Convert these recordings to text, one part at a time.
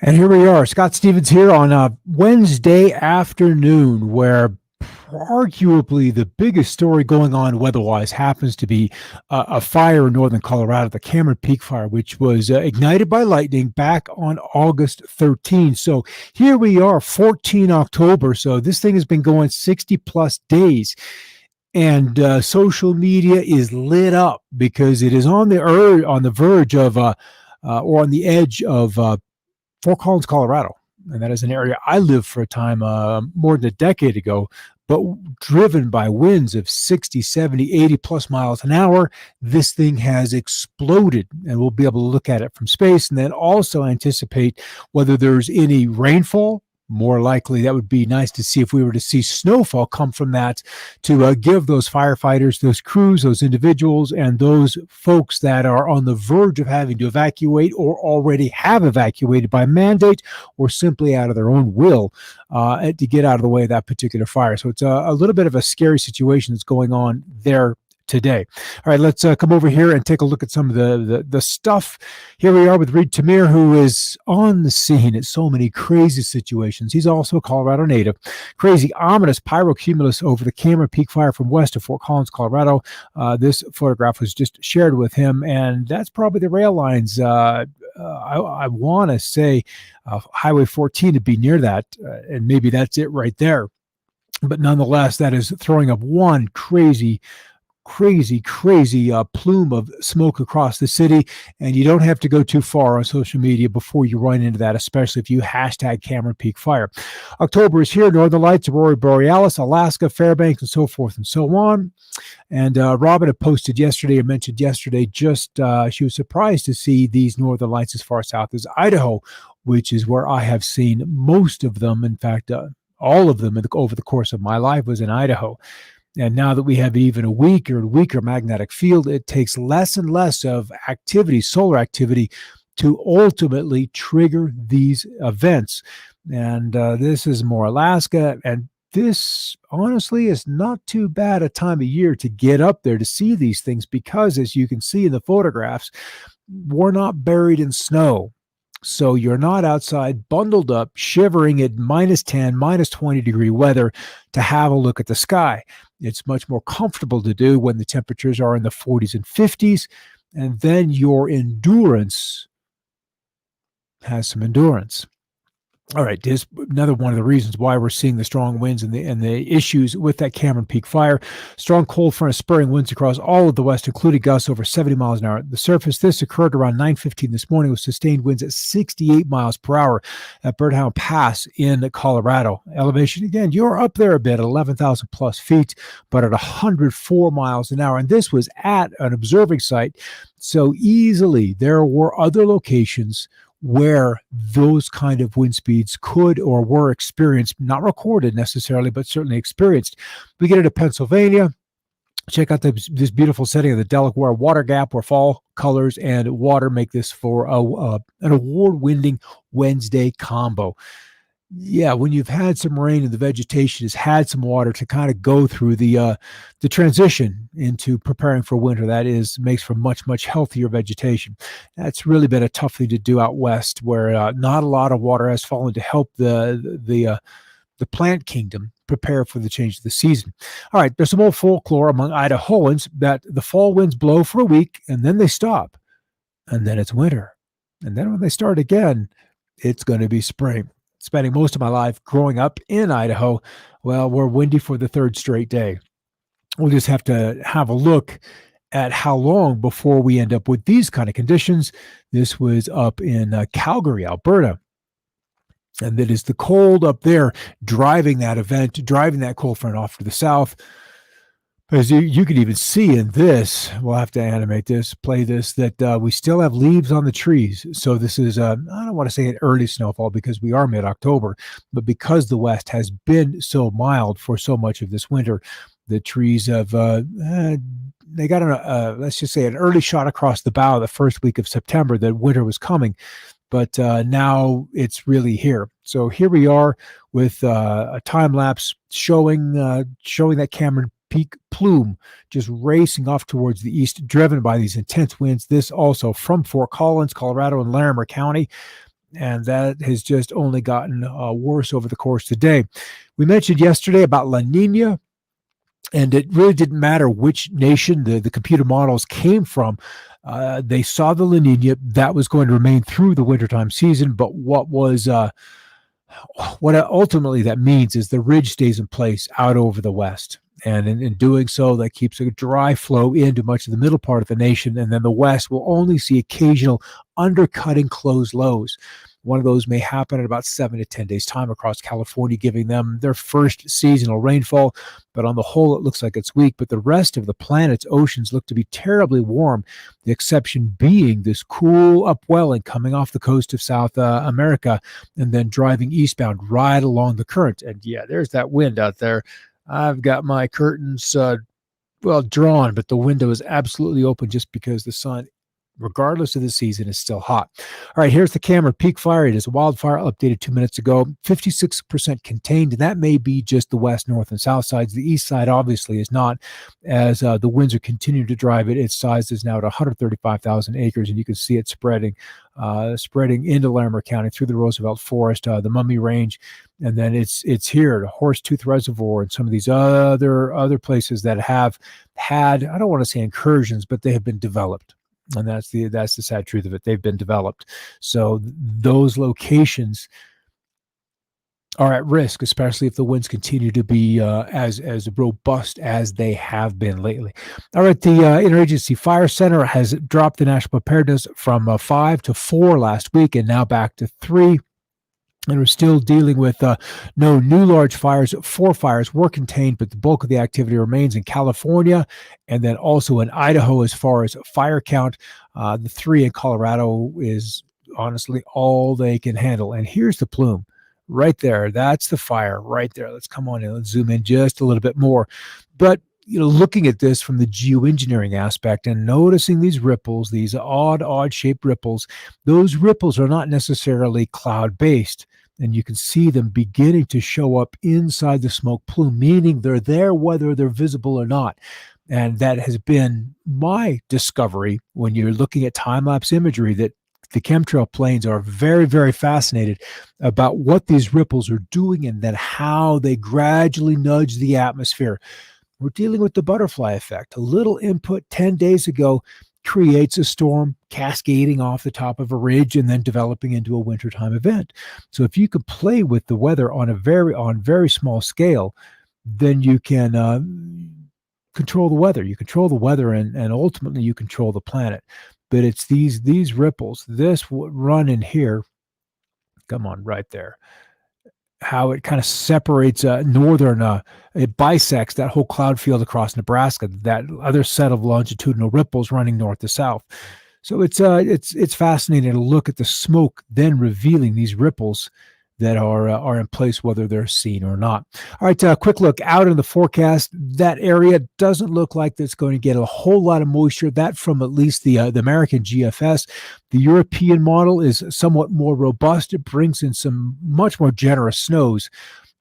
And here we are, Scott Stevens here on a Wednesday afternoon, where arguably the biggest story going on weather-wise happens to be a fire in northern Colorado, the Cameron Peak Fire, which was ignited by lightning back on August 13th. So here we are, 14 October. So this thing has been going 60 plus days. And social media is lit up because it is on the verge of or on the edge of Fort Collins, Colorado. And that is an area I lived for a time more than a decade ago, but driven by winds of 60, 70, 80 plus miles an hour. This thing has exploded, and we'll be able to look at it from space and then also anticipate whether there's any rainfall. More likely, that would be nice to see if we were to see snowfall come from that to give those firefighters, those crews, those individuals, and those folks that are on the verge of having to evacuate or already have evacuated by mandate or simply out of their own will to get out of the way of that particular fire. So it's a little bit of a scary situation that's going on there today. All right, let's come over here and take a look at some of the stuff. Here we are with Reed Tamir, who is on the scene at so many crazy situations. He's also a Colorado native. Crazy, ominous pyrocumulus over the Cameron Peak Fire from west of Fort Collins, Colorado. This photograph was just shared with him, and that's probably the rail lines. I want to say Highway 14 to be near that, and maybe that's it right there. But nonetheless, that is throwing up one crazy plume of smoke across the city. And you don't have to go too far on social media before you run into that, especially if you hashtag Cameron Peak Fire. October is here. Northern Lights, Aurora Borealis, Alaska, Fairbanks, and so forth and so on. And Robin had posted yesterday, or mentioned yesterday, just she was surprised to see these Northern Lights as far south as Idaho, which is where I have seen most of them. In fact, all of them over the course of my life was in Idaho. And now that we have even a weaker magnetic field, it takes less and less of activity, solar activity, to ultimately trigger these events. And this is more Alaska. And this, honestly, is not too bad a time of year to get up there to see these things because, as you can see in the photographs, we're not buried in snow. So you're not outside bundled up, shivering at minus 10, minus 20 degree weather to have a look at the sky. It's much more comfortable to do when the temperatures are in the 40s and 50s, and then your endurance has some endurance. All right, this is another one of the reasons why we're seeing the strong winds and the issues with that Cameron Peak Fire. Strong cold front spurring winds across all of the west, including gusts over 70 miles an hour. At the surface, this occurred around 9:15 this morning with sustained winds at 68 miles per hour at Birdhound Pass in Colorado. Elevation, again, you're up there a bit, 11,000 plus feet, but at 104 miles an hour. And this was at an observing site. So easily there were other locations where those kind of wind speeds could or were experienced, not recorded necessarily, but certainly experienced. We get into Pennsylvania. Check out this beautiful setting of the Delaware Water Gap, where fall colors and water make this for an award-winning Wednesday combo. Yeah, when you've had some rain and the vegetation has had some water to kind of go through the transition into preparing for winter, that makes for much healthier vegetation. That's really been a tough thing to do out west, where not a lot of water has fallen to help the plant kingdom prepare for the change of the season. All right, there's some old folklore among Idahoans that the fall winds blow for a week and then they stop, and then it's winter, and then when they start again, it's going to be spring. Spending most of my life growing up in Idaho, well, we're windy for the third straight day. We'll just have to have a look at how long before we end up with these kind of conditions. This was up in Calgary, Alberta. And that is the cold up there driving that event, driving that cold front off to the south. As you can even see in this, we'll have to animate this, play this, that we still have leaves on the trees. So this is, I don't want to say an early snowfall because we are mid-October, but because the West has been so mild for so much of this winter, the trees have, they got, let's just say, an early shot across the bow the first week of September that winter was coming. But now it's really here. So here we are with a time lapse showing that Cameron Peak plume just racing off towards the east, driven by these intense winds. This also from Fort Collins, Colorado, and Larimer County. and that has just only gotten worse over the course of the day. We mentioned yesterday about La Nina, and it really didn't matter which nation the computer models came from. They saw the La Nina that was going to remain through the wintertime season, but what ultimately that means is the ridge stays in place out over the west. And in doing so, that keeps a dry flow into much of the middle part of the nation. And then the west will only see occasional undercutting closed lows. One of those may happen in about 7 to 10 days' time across California, giving them their first seasonal rainfall. But on the whole, it looks like it's weak. But the rest of the planet's oceans look to be terribly warm, the exception being this cool upwelling coming off the coast of South America and then driving eastbound right along the current. And yeah, there's that wind out there. I've got my curtains drawn, but the window is absolutely open just because the sun, regardless of the season, is still hot. All right, here's the Cameron Peak Fire. It is a wildfire updated 2 minutes ago, 56% contained, and that may be just the west, north, and south sides. The east side obviously is not, as the winds are continuing to drive it. Its size is now at 135,000 acres, and you can see it spreading into Larimer County through the Roosevelt Forest, the Mummy Range, and then it's here, the Horsetooth Reservoir, and some of these other places that have had, I don't want to say incursions, but they have been developed. And that's the sad truth of it. They've been developed. So those locations are at risk, especially if the winds continue to be as robust as they have been lately. All right, the Interagency Fire Center has dropped the national preparedness from 5 to 4 last week and now back to 3. And we're still dealing with no new large fires. 4 fires were contained, but the bulk of the activity remains in California and then also in Idaho as far as fire count. The 3 in Colorado is honestly all they can handle. And here's the plume right there. That's the fire right there. Let's come on in. Let's zoom in just a little bit more. But looking at this from the geoengineering aspect and noticing these ripples, these odd shaped ripples, those ripples are not necessarily cloud-based. And you can see them beginning to show up inside the smoke plume, meaning they're there whether they're visible or not. And that has been my discovery when you're looking at time-lapse imagery, that the chemtrail planes are very, very fascinated about what these ripples are doing and then how they gradually nudge the atmosphere. We're dealing with the butterfly effect. A little input 10 days ago creates a storm cascading off the top of a ridge and then developing into a wintertime event. So if you could play with the weather on very small scale, then you can control the weather. You control the weather and ultimately you control the planet. But it's these ripples, this run in here, come on, right there, how it kind of separates it bisects that whole cloud field across Nebraska, that other set of longitudinal ripples running north to south. So it's fascinating to look at the smoke then revealing these ripples that are in place, whether they're seen or not. All right, quick look out in the forecast. That area doesn't look like it's going to get a whole lot of moisture. That from at least the American GFS. The European model is somewhat more robust. It brings in some much more generous snows.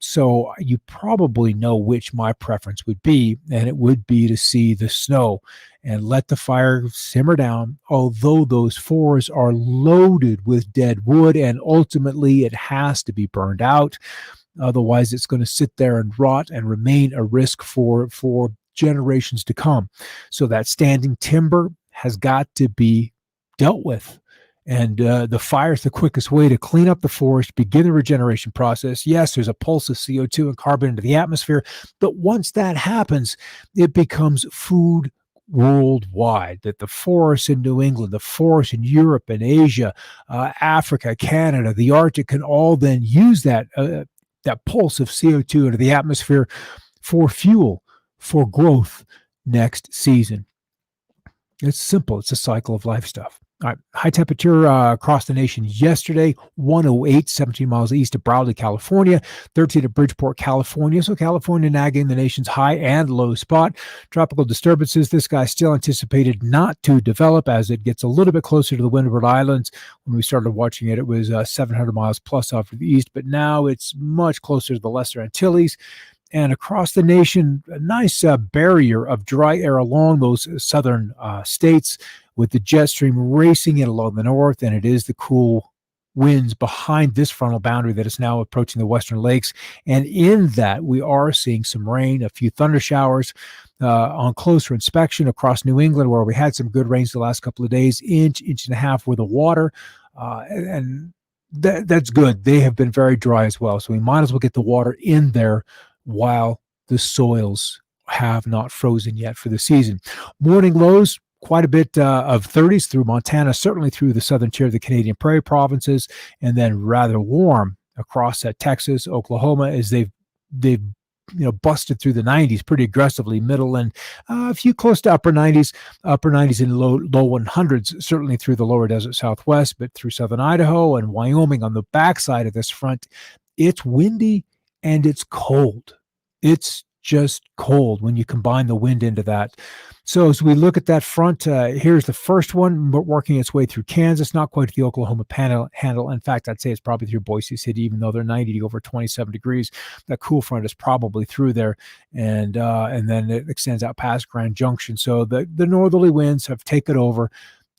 So you probably know which my preference would be, and it would be to see the snow and let the fire simmer down, although those forests are loaded with dead wood, and ultimately it has to be burned out. Otherwise, it's going to sit there and rot and remain a risk for generations to come. So that standing timber has got to be dealt with. And the fire is the quickest way to clean up the forest, begin the regeneration process. Yes, there's a pulse of CO2 and carbon into the atmosphere, but once that happens, it becomes food worldwide. That the forests in New England, the forests in Europe and Asia, Africa, Canada, the Arctic can all then use that pulse of CO2 into the atmosphere for fuel, for growth next season. It's simple. It's a cycle of life stuff. All right, high temperature across the nation yesterday, 108, 17 miles east of Browley, California, 13 at Bridgeport, California. So California nagging the nation's high and low spot. Tropical disturbances, this guy still anticipated not to develop as it gets a little bit closer to the Windward Islands. When we started watching it, it was 700 miles plus off to the east, but now it's much closer to the Lesser Antilles. And across the nation, a nice barrier of dry air along those southern states, with the jet stream racing in along the north, and it is the cool winds behind this frontal boundary that is now approaching the western lakes. And in that, we are seeing some rain, a few thunder showers on closer inspection across New England, where we had some good rains the last couple of days, inch and a half worth of water. And that's good. They have been very dry as well. So we might as well get the water in there while the soils have not frozen yet for the season. Morning lows, quite a bit of 30s through Montana, certainly through the southern tier of the Canadian Prairie provinces, and then rather warm across Texas, Oklahoma, as they've busted through the 90s pretty aggressively, middle and a few close to upper 90s and low 100s, certainly through the lower desert Southwest, but through southern Idaho and Wyoming on the backside of this front. It's windy and it's cold. It's just cold when you combine the wind into that. So as we look at that front, here's the first one working its way through Kansas, not quite the Oklahoma handle. In fact, I'd say it's probably through Boise City, even though they're 90 over 27 degrees. That cool front is probably through there, and then it extends out past Grand Junction. So the northerly winds have taken over.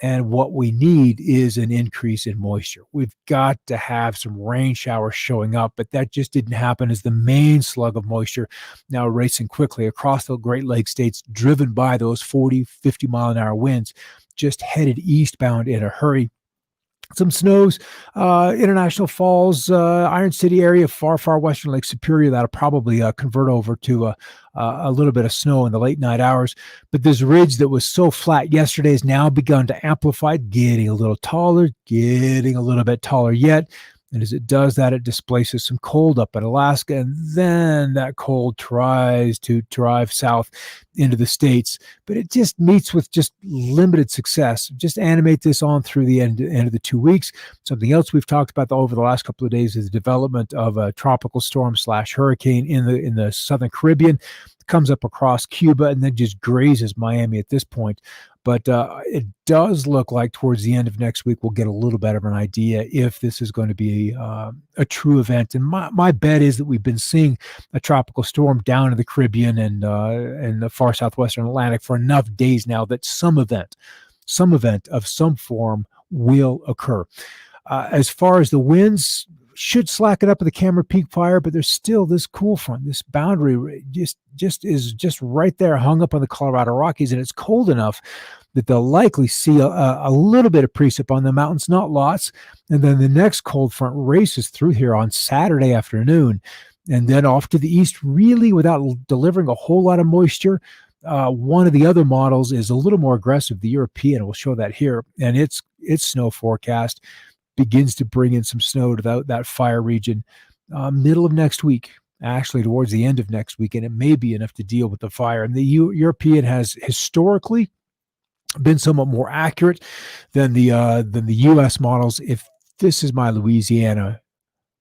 And what we need is an increase in moisture. We've got to have some rain showers showing up, but that just didn't happen as the main slug of moisture now racing quickly across the Great Lakes states, driven by those 40, 50 mile an hour winds, just headed eastbound in a hurry. Some snows, International Falls, Iron City area, far western Lake Superior. That'll probably convert over to a little bit of snow in the late night hours. But this ridge that was so flat yesterday has now begun to amplify, getting a little taller, getting a little bit taller yet. And as it does that, it displaces some cold up in Alaska, and then that cold tries to drive south into the states. But it just meets with just limited success. Just animate this on through the end of the 2 weeks. Something else we've talked about over the last couple of days is the development of a tropical storm / hurricane in the southern Caribbean. It comes up across Cuba and then just grazes Miami at this point. But it does look like towards the end of next week, we'll get a little bit of an idea if this is going to be a true event. And my bet is that we've been seeing a tropical storm down in the Caribbean and the far southwestern Atlantic for enough days now that some event of some form will occur. As far as the winds, should slacken up at the Cameron Peak fire, but there's still this cool front, this boundary is right there, hung up on the Colorado Rockies, and it's cold enough that they'll likely see a little bit of precip on the mountains, not lots. And then the next cold front races through here on Saturday afternoon, and then off to the east, really without delivering a whole lot of moisture. One of the other models is a little more aggressive, the European. We'll show that here, and its snow forecast begins to bring in some snow to that fire region middle of next week, actually towards the end of next week, and it may be enough to deal with the fire. And the European has historically been somewhat more accurate than the U.S. models. If this is my Louisiana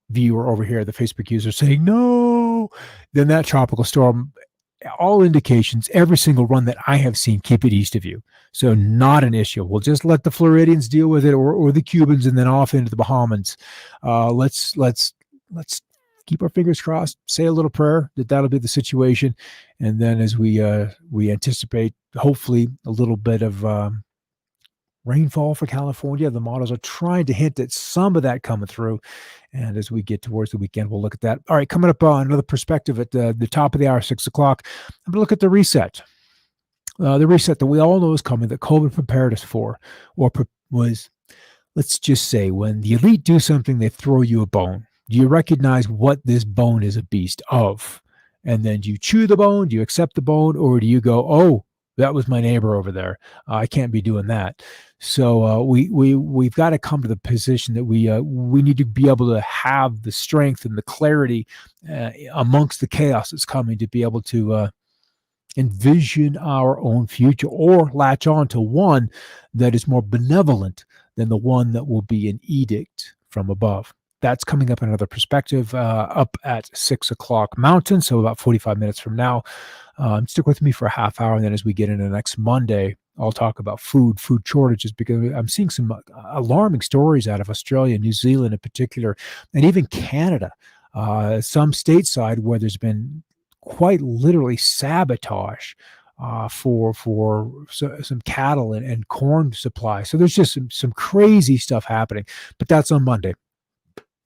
viewer over here, the Facebook user saying no, then that tropical storm, all indications, every single run that I have seen, keep it east of you. So not an issue. We'll just let the Floridians deal with it, or the Cubans, and then off into the Bahamans. Let's keep our fingers crossed, say a little prayer that'll be the situation. And then as we anticipate, hopefully, a little bit of rainfall for California. The models are trying to hint at some of that coming through. And as we get towards the weekend, we'll look at that. All right, coming up on another perspective at the top of the hour, 6 o'clock, I'm going to look at the reset. The reset that we all know is coming, that COVID prepared us for, was, let's just say, when the elite do something, they throw you a bone. Do you recognize what this bone is a beast of? And then do you chew the bone? Do you accept the bone? Or do you go, oh, that was my neighbor over there, I can't be doing that. So we've got to come to the position that we need to be able to have the strength and the clarity amongst the chaos that's coming, to be able to envision our own future, or latch on to one that is more benevolent than the one that will be an edict from above. That's coming up in another perspective up at 6 o'clock Mountain, so about 45 minutes from now. Stick with me for a half hour, and then as we get into next Monday, I'll talk about food shortages, because I'm seeing some alarming stories out of Australia, New Zealand in particular, and even Canada, some stateside, where there's been quite literally sabotage for some cattle and corn supply. So there's just some crazy stuff happening, but that's on Monday.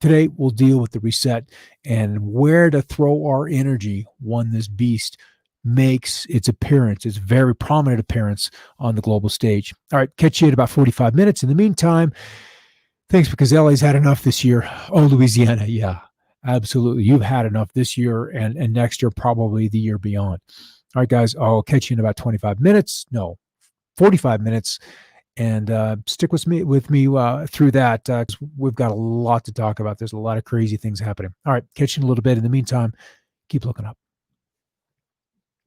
Today, we'll deal with the reset and where to throw our energy when this beast makes its appearance, its very prominent appearance on the global stage. All right, catch you in about 45 minutes. In the meantime, thanks, because LA's had enough this year. Oh, Louisiana, yeah, absolutely. You've had enough this year and next year, probably the year beyond. All right, guys, I'll catch you in about 25 minutes. No, 45 minutes. And stick with me through that. 'Cause we've got a lot to talk about. There's a lot of crazy things happening. All right, catch you in a little bit. In the meantime, keep looking up.